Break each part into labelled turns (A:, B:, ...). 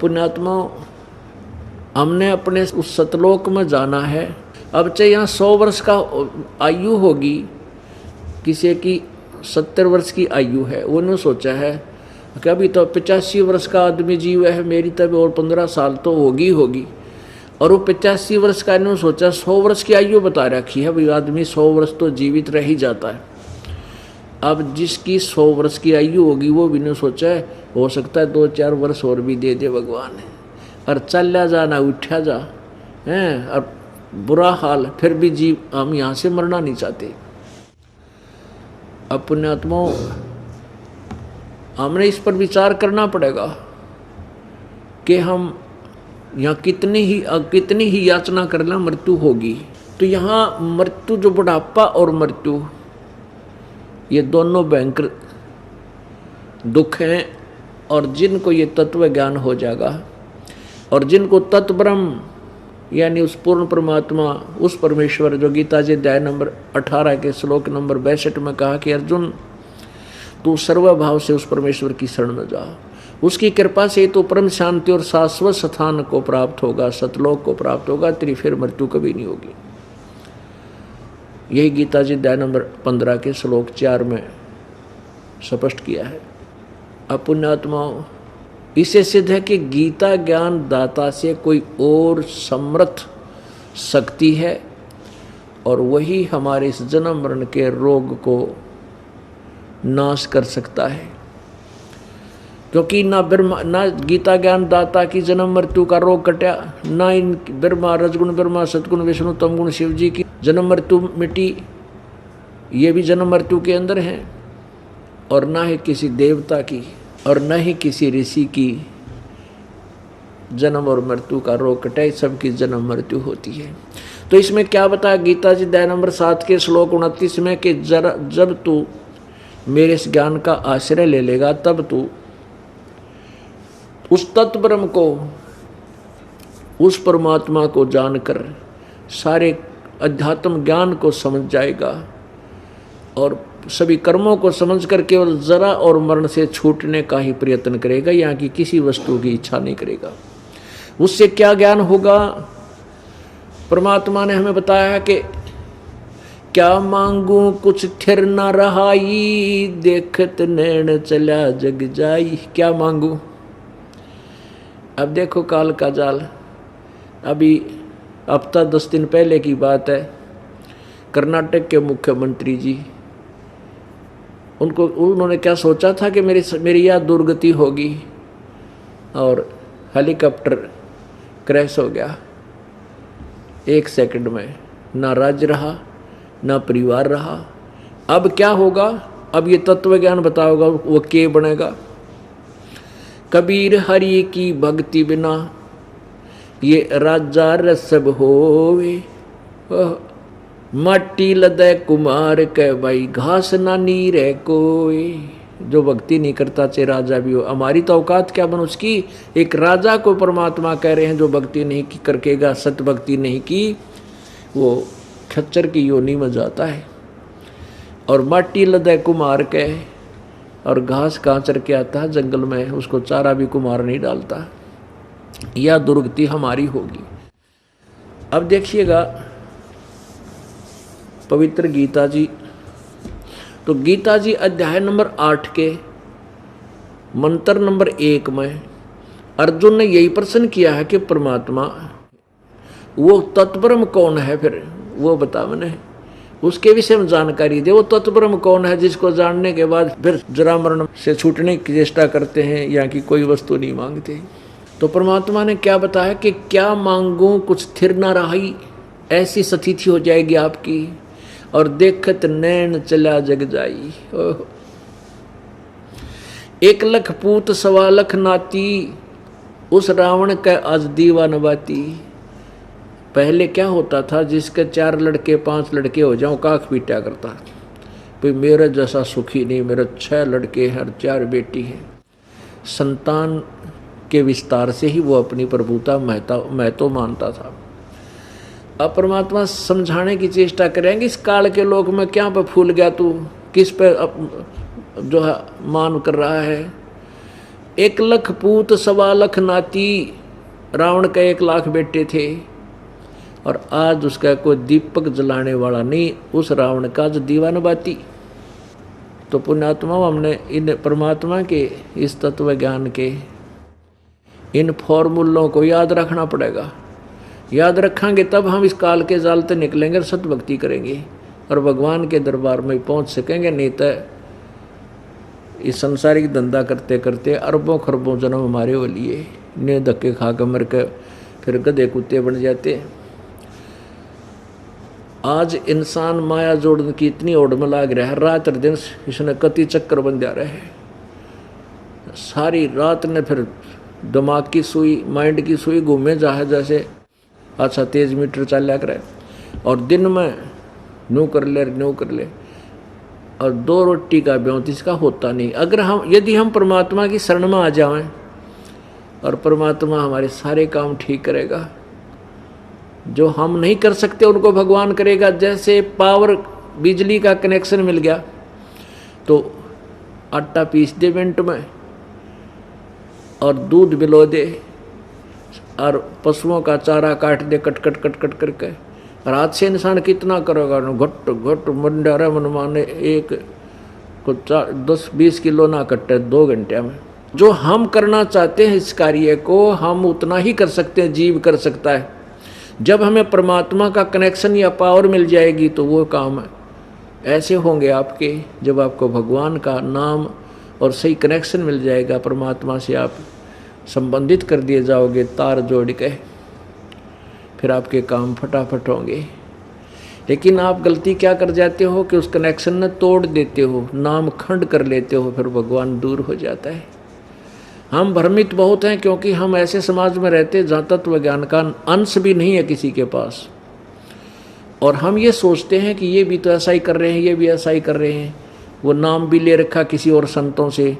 A: पुण्यात्मा, हमने अपने उस सतलोक में जाना है। अब चाहे यहाँ 100 वर्ष का आयु होगी, किसी की 70 वर्ष की आयु है, उन्होंने सोचा है कि अभी तो 85 वर्ष का आदमी जीव है, मेरी तब और 15 साल तो होगी। और वो 85 वर्ष का इन्होंने सोचा 100 वर्ष की आयु बता रखी है, भाई आदमी 100 वर्ष तो जीवित रह ही जाता है। अब जिसकी 100 वर्ष की आयु होगी वो भी ने सोचा है हो सकता है 2-4 वर्ष और भी दे दे भगवान, और चला जा ना उठा जा हैं, और बुरा हाल फिर भी जीव, हम यहाँ से मरना नहीं चाहते। अब पुण्यात्मा, हमने इस पर विचार करना पड़ेगा कि हम यहाँ कितनी ही याचना करना मृत्यु होगी। तो यहाँ मृत्यु, जो बुढ़ापा और मृत्यु, ये दोनों भयंकर दुख हैं। और जिनको ये तत्व ज्ञान हो जाएगा और जिनको तत्व ब्रह्म यानी उस पूर्ण परमात्मा, उस परमेश्वर, जो गीता जी अध्याय नंबर 18 के श्लोक नंबर 62 में कहा कि अर्जुन तू सर्वभाव से उस परमेश्वर की शरण में जा, उसकी कृपा से तो परम शांति और शाश्वत स्थान को प्राप्त होगा, सतलोक को प्राप्त होगा, तेरी फिर मृत्यु कभी नहीं होगी। यही गीता जी अध्याय नंबर 15 के श्लोक 4 में स्पष्ट किया है। अब पुण्यात्माओं, इसे सिद्ध है कि गीता ज्ञान दाता से कोई और समर्थ शक्ति है, और वही हमारे इस जन्म मरण के रोग को नाश कर सकता है। क्योंकि ना गीता ज्ञान दाता की जन्म मृत्यु का रोग कटा, ना इन ब्रह्मा, रजगुण ब्रह्मा, सतगुण विष्णु, तमगुण शिव जी की जन्म मृत्यु मिटी, ये भी जन्म मृत्यु के अंदर हैं। और ना ही किसी देवता की और न ही किसी ऋषि की जन्म और मृत्यु का रोग कटे, सबकी जन्म मृत्यु होती है। तो इसमें क्या बताया गीता जी अध्याय नंबर 7 के श्लोक 29 में कि जब तू मेरे इस ज्ञान का आश्रय ले लेगा, तब तू उस तत्व ब्रह्म को, उस परमात्मा को जानकर सारे अध्यात्म ज्ञान को समझ जाएगा और सभी कर्मों को समझ कर केवल जरा और मरण से छूटने का ही प्रयत्न करेगा, यहाँ की किसी वस्तु की इच्छा नहीं करेगा। उससे क्या ज्ञान होगा? परमात्मा ने हमें बताया है कि क्या मांगू कुछ ठिर न रहाई, देखत नैन चला जग जाई। क्या मांगू? अब देखो काल का जाल। अभी हफ्ता 10 दिन पहले की बात है, कर्नाटक के मुख्यमंत्री जी, उन्होंने क्या सोचा था कि मेरी यह दुर्गति होगी, और हेलीकॉप्टर क्रैश हो गया 1 सेकंड में। ना राज्य रहा, ना परिवार रहा। अब क्या होगा? अब ये तत्व ज्ञान बताओगा वो के बनेगा। कबीर हरि की भक्ति बिना ये राजा रसब होवे, माटी लदे कुमार के भाई घास ना नीर है कोई। जो भक्ति नहीं करता चाहे राजा भी हो, हमारी तो औकात क्या बन उसकी। एक राजा को परमात्मा कह रहे हैं जो भक्ति नहीं की करकेगा, सत भक्ति नहीं की, वो खच्चर की योनि में जाता है। और माटी लदे कुमार के, और घास कहाँ चर के आता है जंगल में, उसको चारा भी कुमार नहीं डालता। यह दुर्गति हमारी होगी। अब देखिएगा पवित्र गीता जी, तो गीता जी अध्याय नंबर 8 के मंत्र नंबर 1 में अर्जुन ने यही प्रश्न किया है कि परमात्मा वो तत्ब्रह्म कौन है, फिर वो बता मैंने उसके विषय में जानकारी दे। वो तत्ब्रह्म कौन है जिसको जानने के बाद फिर जरा मरण से छूटने की चेष्टा करते हैं, यहाँ की कोई वस्तु नहीं मांगते। तो परमात्मा ने क्या बताया कि क्या मांगू कुछ स्थिर न रही, ऐसी स्थिति हो जाएगी आपकी, और देखत नैन चला जग जाई। 1 लाख पूत 1.25 लाख नाती, उस रावण का आज दीवान बाती। पहले क्या होता था, जिसके 4 लड़के 5 लड़के हो जाओ काख पीटा करता, भाई मेरे जैसा सुखी नहीं, मेरे 6 लड़के हैं और 4 बेटी हैं। संतान के विस्तार से ही वो अपनी प्रभुता महतो मानता था। अब परमात्मा समझाने की चेष्टा करेंगे, इस काल के लोक में क्या पे फूल गया तू, किस पे जो है मान कर रहा है। 1 लाख पूत 1.25 लाख नाती, रावण के 1 लाख बेटे थे, और आज उसका कोई दीपक जलाने वाला नहीं, उस रावण का जो दीवान बाती। तो पुण्यात्मा, हमने इन परमात्मा के इस तत्व ज्ञान के इन फॉर्मूलों को याद रखना पड़ेगा। याद रखेंगे तब हम इस काल के जाल से निकलेंगे और सतभक्ति करेंगे और भगवान के दरबार में पहुंच सकेंगे। नहीं तो इस संसारिक धंधा करते करते अरबों खरबों जन्म हमारे वो लिए ने धक्के खा कर मर के फिर गधे कुत्ते बन जाते। आज इंसान माया जोड़ने की इतनी ओढ़ में लाग रहा है, रात और दिन इसने कति चक्कर बन जा रहे हैं। सारी रात ने फिर दिमाग की सुई, माइंड की सुई घूमे जैसे अच्छा तेज मीटर चल करे, और दिन में न्यू कर ले, और 2 रोटी का ब्योंत इसका होता नहीं। अगर यदि हम परमात्मा की शरण में आ जाएं और परमात्मा हमारे सारे काम ठीक करेगा, जो हम नहीं कर सकते उनको भगवान करेगा। जैसे पावर, बिजली का कनेक्शन मिल गया तो आटा पीस दे मिनट में, और दूध बिलो दे, और पशुओं का चारा काट दे कट करके। और आज से इंसान कितना करेगा, घट मंडारा मन माने एक को 10-20 किलो ना कटे 2 घंटे में। जो हम करना चाहते हैं इस कार्य को हम उतना ही कर सकते हैं, जीव कर सकता है। जब हमें परमात्मा का कनेक्शन या पावर मिल जाएगी तो वो काम ऐसे होंगे आपके, जब आपको भगवान का नाम और सही कनेक्शन मिल जाएगा, परमात्मा से आप संबंधित कर दिए जाओगे तार जोड़ के, फिर आपके काम फटाफट होंगे। लेकिन आप गलती क्या कर जाते हो कि उस कनेक्शन ने तोड़ देते हो, नाम खंड कर लेते हो, फिर भगवान दूर हो जाता है। हम भ्रमित बहुत हैं क्योंकि हम ऐसे समाज में रहते जहाँ तत्व ज्ञान का अंश भी नहीं है किसी के पास, और हम ये सोचते हैं कि ये भी तो ऐसा ही कर रहे हैं, ये भी ऐसा ही कर रहे हैं। वो नाम भी ले रखा किसी और संतों से,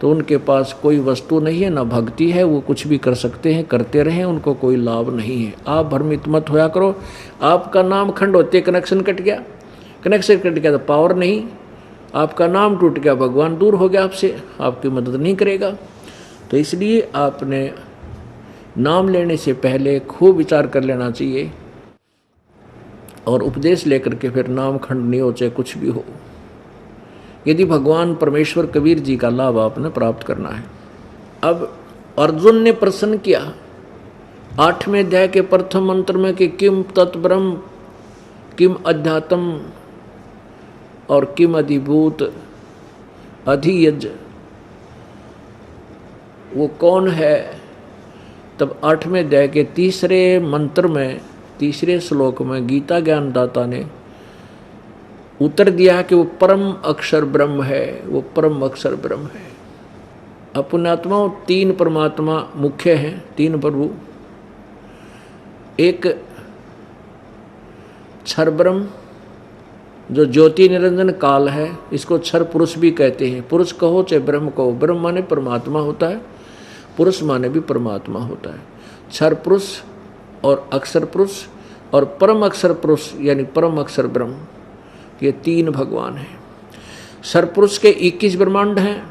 A: तो उनके पास कोई वस्तु नहीं है, ना भक्ति है, वो कुछ भी कर सकते हैं, करते रहें, उनको कोई लाभ नहीं है। आप भ्रमित मत होया करो। आपका नाम खंड होते कनेक्शन कट गया, तो पावर नहीं, आपका नाम टूट गया, भगवान दूर हो गया आपसे, आपकी मदद नहीं करेगा। तो इसलिए आपने नाम लेने से पहले खूब विचार कर लेना चाहिए, और उपदेश लेकर के फिर नाम खंड नहीं हो, चाहे कुछ भी हो, यदि भगवान परमेश्वर कबीर जी का लाभ आपने प्राप्त करना है। अब अर्जुन ने प्रश्न किया 8वें अध्याय के प्रथम मंत्र में कि किम तत्ब्रह्म, किम अध्यात्म और किम अधिभूत अधियज, वो कौन है। तब 8वें अध्याय के 3रे मंत्र में, 3रे श्लोक में गीता ज्ञानदाता ने उत्तर दिया कि वो परम अक्षर ब्रह्म है, वो परम अक्षर ब्रह्म है। अपनात्मा 3 परमात्मा मुख्य हैं, 3 प्रभु। एक क्षर ब्रह्म जो ज्योति निरंजन काल है, इसको क्षर पुरुष भी कहते हैं। पुरुष कहो चाहे ब्रह्म कहो, ब्रह्म माने परमात्मा होता है, पुरुष माने भी परमात्मा होता है। क्षर पुरुष और अक्षर पुरुष और परम अक्षर पुरुष यानी परम अक्षर ब्रह्म, ये 3 भगवान हैं। क्षर पुरुष के 21 ब्रह्मांड हैं,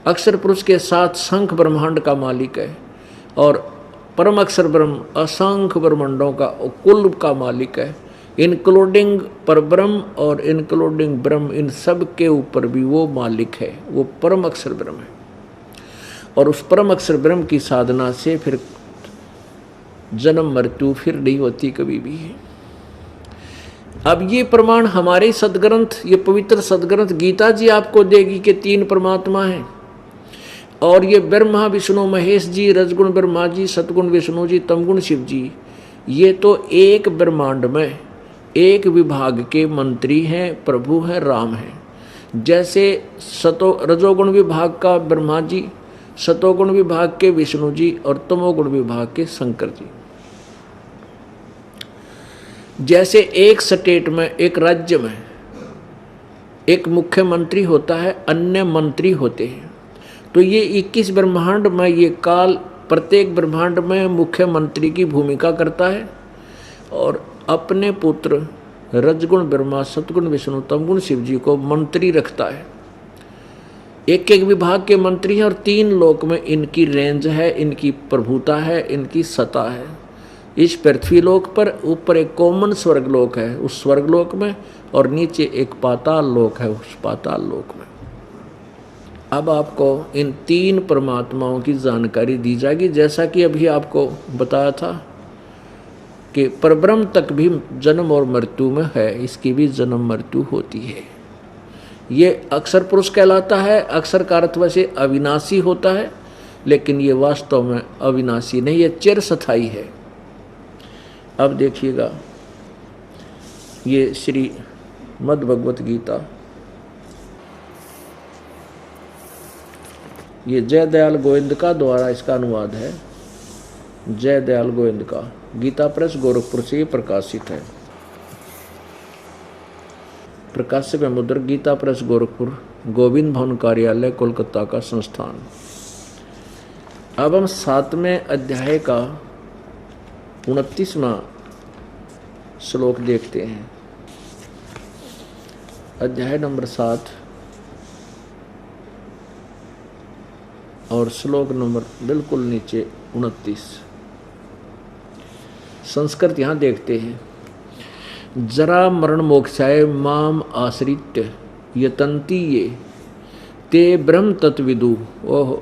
A: अक्षर पुरुष के 7 शंख ब्रह्मांड का मालिक है, और परम अक्षर ब्रह्म असंख्य ब्रह्मांडों का कुल का मालिक है, इंक्लूडिंग परब्रह्म और इंक्लूडिंग ब्रह्म, इन सब के ऊपर भी वो मालिक है, वो परम अक्षर ब्रह्म है। और उस परम अक्षर ब्रह्म की साधना से फिर जन्म मृत्यु फिर नहीं होती कभी भी। अब ये प्रमाण हमारे सदग्रंथ, ये पवित्र सदग्रंथ गीता जी आपको देगी कि 3 परमात्मा हैं, और ये ब्रह्मा विष्णु महेश जी, रजगुण ब्रह्मा जी, सतगुण विष्णु जी, तमगुण शिव जी, ये तो एक ब्रह्मांड में एक विभाग के मंत्री हैं, प्रभु हैं, राम हैं। जैसे रजोगुण विभाग का ब्रह्मा जी, सतोगुण विभाग के विष्णु जी और तमोगुण विभाग के शंकर जी। जैसे एक स्टेट में, एक राज्य में एक मुख्यमंत्री होता है, अन्य मंत्री होते हैं, तो ये 21 ब्रह्मांड में ये काल प्रत्येक ब्रह्मांड में मुख्यमंत्री की भूमिका करता है, और अपने पुत्र रजगुण ब्रह्मा, सतगुण विष्णु, तमगुण शिव जी को मंत्री रखता है। एक एक विभाग के मंत्री हैं और 3 लोक में इनकी रेंज है, इनकी प्रभुता है, इनकी सत्ता है। इस पृथ्वी लोक पर ऊपर एक कॉमन स्वर्गलोक है उस स्वर्गलोक में, और नीचे एक पाताल लोक है उस पाताल लोक में। अब आपको इन 3 परमात्माओं की जानकारी दी जाएगी। जैसा कि अभी आपको बताया था कि परब्रह्म तक भी जन्म और मृत्यु में है, इसकी भी जन्म मृत्यु होती है। ये अक्षर पुरुष कहलाता है। अक्षर का अर्थ वैसे अविनाशी होता है, लेकिन ये वास्तव में अविनाशी नहीं, ये चिरस्थायी है। अब देखिएगा, ये श्री मद् भगवत गीता, ये जय दयाल गोविंद का द्वारा इसका अनुवाद है। जय दयाल गोविंद का गीता प्रेस गोरखपुर से प्रकाशित है। प्रकाशक है मुद्रक गीता प्रेस गोरखपुर, गोविंद भवन कार्यालय कोलकाता का संस्थान। अब हम 7वें अध्याय का 29वां श्लोक देखते हैं। अध्याय नंबर 7 और श्लोक नंबर बिल्कुल नीचे 29। संस्कृत यहाँ देखते हैं। जरा मरण मोक्षाय माम आश्रित्य यतन्ति ये ते ब्रह्म तत्विदु। ओह,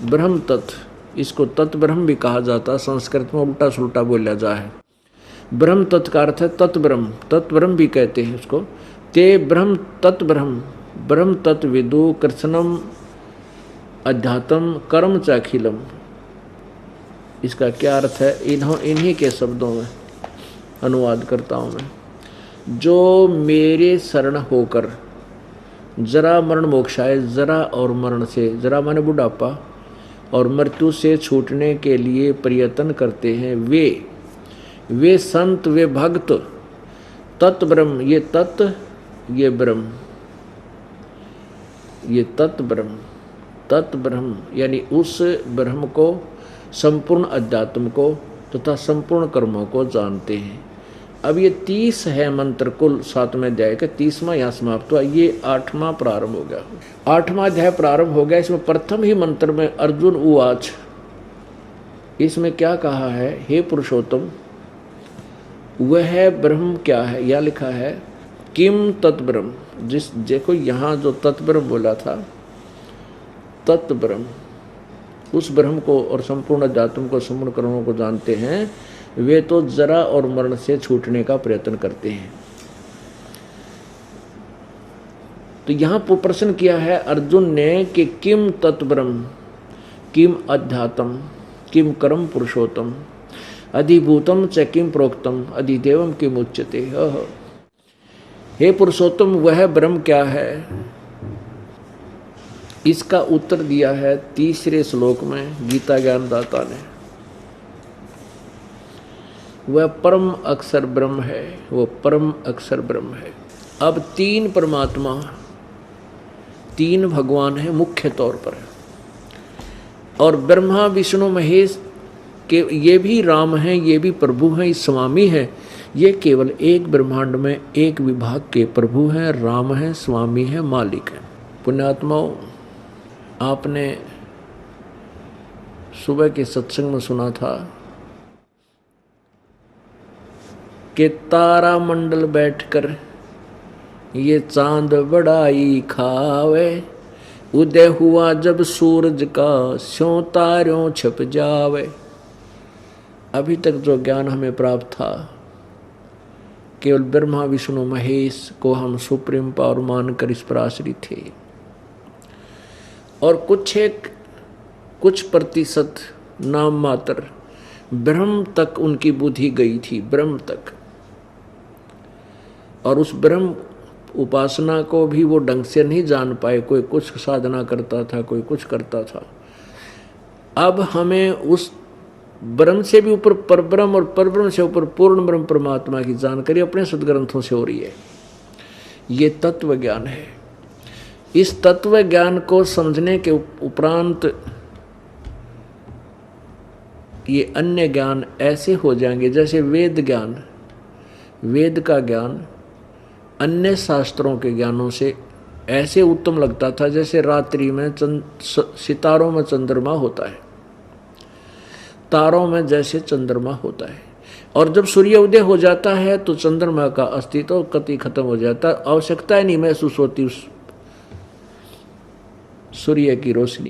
A: ब्रह्म तत्व, इसको तत्व ब्रह्म भी कहा जाता है। संस्कृत में उल्टा सुल्टा बोला जाए। ब्रह्म तत्व का अर्थ है तत्ब्रह्म, तत्ब्रह्म भी कहते हैं उसको। ते ब्रह्म तत्ब्रह्म, ब्रह्म तत्विदु कृष्णम अध्यात्म कर्म च अखिलम। इसका क्या अर्थ है, इन्हीं के शब्दों में अनुवाद करता हूँ मैं। जो मेरे शरण होकर जरा मरण मोक्षाय, जरा और मरण से, जरा माने बुढ़ापा, और मृत्यु से छूटने के लिए प्रयत्न करते हैं, वे संत, वे भक्त, तत् ब्रह्म, ये तत्व, ये ब्रह्म, ये तत् ब्रह्म, तत् ब्रह्म यानी उस ब्रह्म को, संपूर्ण अध्यात्म को तथा संपूर्ण कर्मों को जानते हैं। अब ये 30 है मंत्र कुल 7वें अध्याय का। 30वां यहाँ समाप्त हुआ, ये 8वां प्रारंभ हो गया। 8वां अध्याय प्रारंभ हो गया। इसमें प्रथम ही मंत्र में अर्जुन उवाच, इसमें क्या कहा है, हे पुरुषोत्तम वह ब्रह्म क्या है, यह लिखा है किम तत्ब्रह्म। जिस देखो यहाँ जो तत्ब्रह्म बोला था, तत्ब्रह्म, उस ब्रह्म को और संपूर्ण अध्यात्म को, संपूर्ण कर्मों को जानते हैं, वे तो जरा और मरण से छूटने का प्रयत्न करते हैं। तो यहाँ प्रश्न किया है अर्जुन ने कि किम तत्ब्रह्म, किम अध्यात्म, किम कर्म पुरुषोत्तम, अधिभूतम च किम प्रोक्तम, अधिदेवम किम उच्यते। हे पुरुषोत्तम वह ब्रह्म क्या है, इसका उत्तर दिया है 3रे श्लोक में गीता ज्ञानदाता ने। वह परम अक्षर ब्रह्म है, वो परम अक्षर ब्रह्म है। अब 3 परमात्मा, 3 भगवान है मुख्य तौर पर, और ब्रह्मा विष्णु महेश के ये भी राम हैं, ये भी प्रभु हैं, स्वामी हैं। ये केवल एक ब्रह्मांड में एक विभाग के प्रभु हैं, राम हैं, स्वामी हैं, मालिक हैं। पुण्यात्माओं, आपने सुबह के सत्संग में सुना था कि तारा मंडल बैठकर ये चांद बड़ाई खावे, उदय हुआ जब सूरज का स्यों तारों छप जावे। अभी तक जो ज्ञान हमें प्राप्त था, केवल ब्रह्मा विष्णु महेश को हम सुप्रीम पावर मानकर इस पर आश्रित थे, और कुछ प्रतिशत नाम मात्र ब्रह्म तक उनकी बुद्धि गई थी, ब्रह्म तक। और उस ब्रह्म उपासना को भी वो ढंग से नहीं जान पाए। कोई कुछ साधना करता था, कोई कुछ करता था। अब हमें उस ब्रह्म से भी ऊपर परब्रह्म और परब्रह्म से ऊपर पूर्ण ब्रह्म परमात्मा की जानकारी अपने सदग्रंथों से हो रही है। ये तत्व ज्ञान है। इस तत्व ज्ञान को समझने के उपरांत ये अन्य ज्ञान ऐसे हो जाएंगे जैसे वेद ज्ञान, वेद का ज्ञान अन्य शास्त्रों के ज्ञानों से ऐसे उत्तम लगता था जैसे रात्रि में सितारों में चंद्रमा होता है, तारों में जैसे चंद्रमा होता है। और जब सूर्य उदय हो जाता है तो चंद्रमा का अस्तित्व कति खत्म हो जाता है, आवश्यकता ही नहीं महसूस होती उस सूर्य की रोशनी।